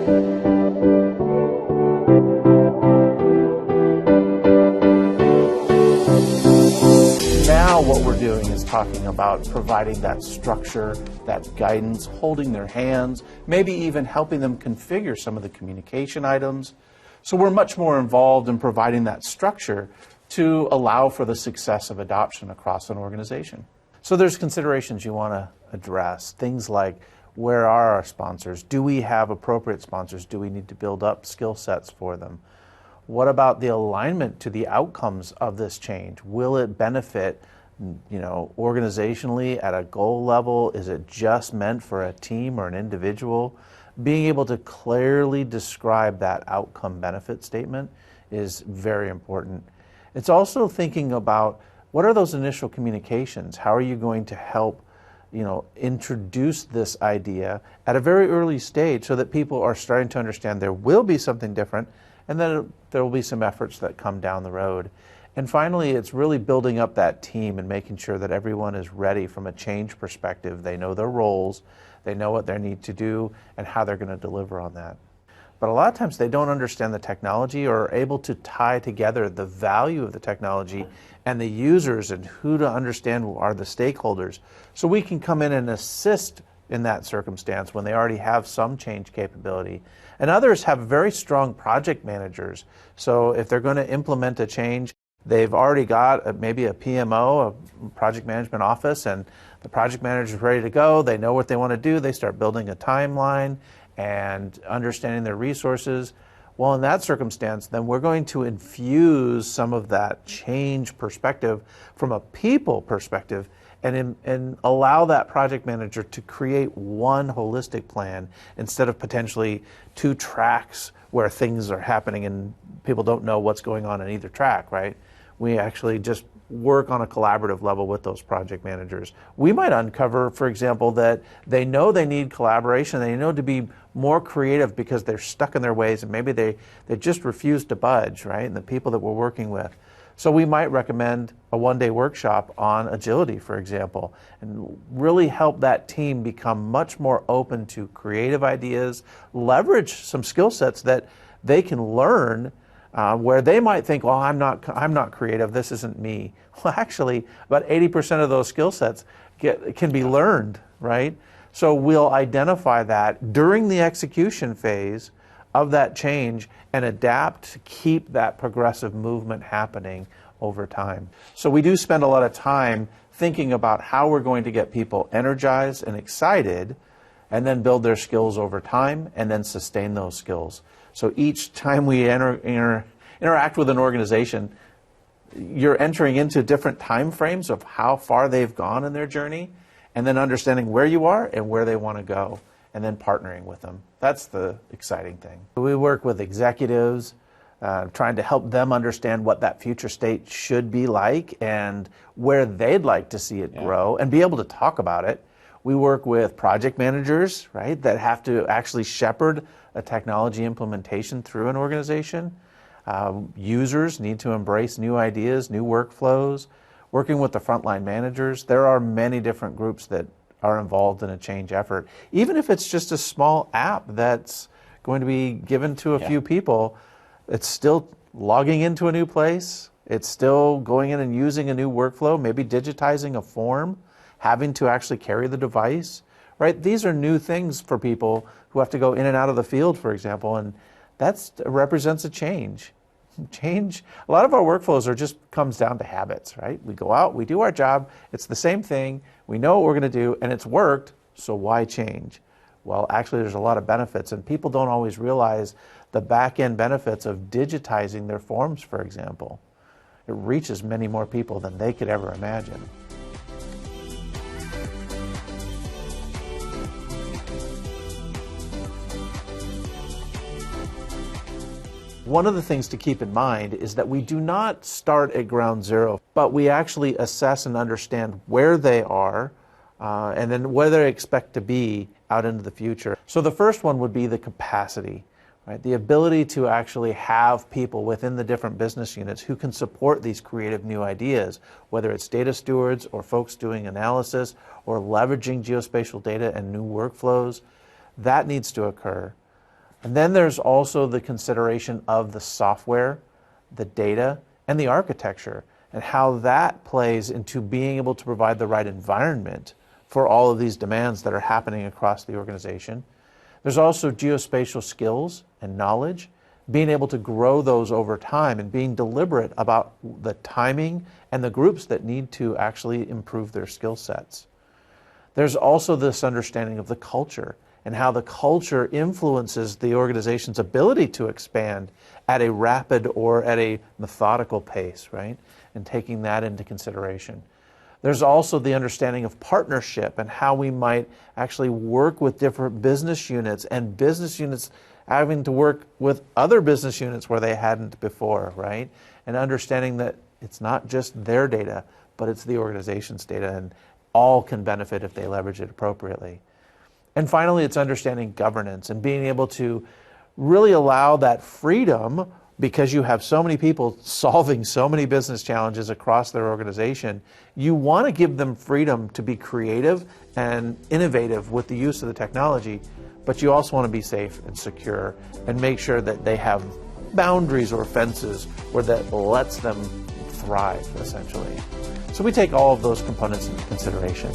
Now what we're doing is talking about providing that structure, that guidance, holding their hands, maybe even helping them configure some of the communication items. So we're much more involved in providing that structure to allow for the success of adoption across an organization. So there's considerations you want to address, things like where are our sponsors? Do we have appropriate sponsors? Do we need to build up skill sets for them? What about the alignment to the outcomes of this change? Will it benefit, organizationally at a goal level? Is it just meant for a team or an individual? Being able to clearly describe that outcome benefit statement is very important. It's also thinking about what are those initial communications? How are you going to help introduce this idea at a very early stage so that people are starting to understand there will be something different, and then there will be some efforts that come down the road. And finally, it's really building up that team and making sure that everyone is ready from a change perspective. They know their roles, they know what they need to do, and how they're going to deliver on that. But a lot of times they don't understand the technology or are able to tie together the value of the technology and the users and who to understand are the stakeholders. So we can come in and assist in that circumstance when they already have some change capability. And others have very strong project managers. So if they're going to implement a change, they've already got maybe a PMO, a project management office, and the project manager is ready to go. They know what they want to do. They start building a timeline and understanding their resources. Well, in that circumstance, then we're going to infuse some of that change perspective from a people perspective and allow that project manager to create one holistic plan instead of potentially two tracks where things are happening and people don't know what's going on in either track, right? We actually just work on a collaborative level with those project managers. We might uncover, for example, that they know they need collaboration, they know to be more creative because they're stuck in their ways and maybe they just refuse to budge, right? And the people that we're working with. So we might recommend a one-day workshop on agility, for example, and really help that team become much more open to creative ideas, leverage some skill sets that they can learn where they might think, well, I'm not creative, this isn't me. Well, actually, about 80% of those skill sets can be learned, right? So we'll identify that during the execution phase of that change and adapt to keep that progressive movement happening over time. So we do spend a lot of time thinking about how we're going to get people energized and excited and then build their skills over time and then sustain those skills. So each time we interact with an organization, you're entering into different time frames of how far they've gone in their journey and then understanding where you are and where they want to go and then partnering with them. That's the exciting thing. We work with executives, trying to help them understand what that future state should be like and where they'd like to see it grow and be able to talk about it. We work with project managers, right, that have to actually shepherd a technology implementation through an organization. Users need to embrace new ideas, new workflows. Working with the frontline managers, there are many different groups that are involved in a change effort. Even if it's just a small app that's going to be given to a few people, it's still logging into a new place. It's still going in and using a new workflow, maybe digitizing a form, having to actually carry the device, right? These are new things for people who have to go in and out of the field, for example, and that represents a change. A lot of our workflows comes down to habits, right? We go out, we do our job, it's the same thing, we know what we're going to do, and it's worked, so why change? Well, actually there's a lot of benefits, and people don't always realize the back-end benefits of digitizing their forms, for example. It reaches many more people than they could ever imagine. One of the things to keep in mind is that we do not start at ground zero, but we actually assess and understand where they are and then where they expect to be out into the future. So the first one would be the capacity, right? The ability to actually have people within the different business units who can support these creative new ideas, whether it's data stewards or folks doing analysis or leveraging geospatial data and new workflows. That needs to occur. And then there's also the consideration of the software, the data, and the architecture, and how that plays into being able to provide the right environment for all of these demands that are happening across the organization. There's also geospatial skills and knowledge, being able to grow those over time and being deliberate about the timing and the groups that need to actually improve their skill sets. There's also this understanding of the culture and how the culture influences the organization's ability to expand at a rapid or at a methodical pace, right? And taking that into consideration. There's also the understanding of partnership and how we might actually work with different business units, and business units having to work with other business units where they hadn't before, right? And understanding that it's not just their data, but it's the organization's data, and all can benefit if they leverage it appropriately. And finally, it's understanding governance and being able to really allow that freedom, because you have so many people solving so many business challenges across their organization. You want to give them freedom to be creative and innovative with the use of the technology, but you also want to be safe and secure and make sure that they have boundaries or fences where that lets them thrive, essentially. So we take all of those components into consideration.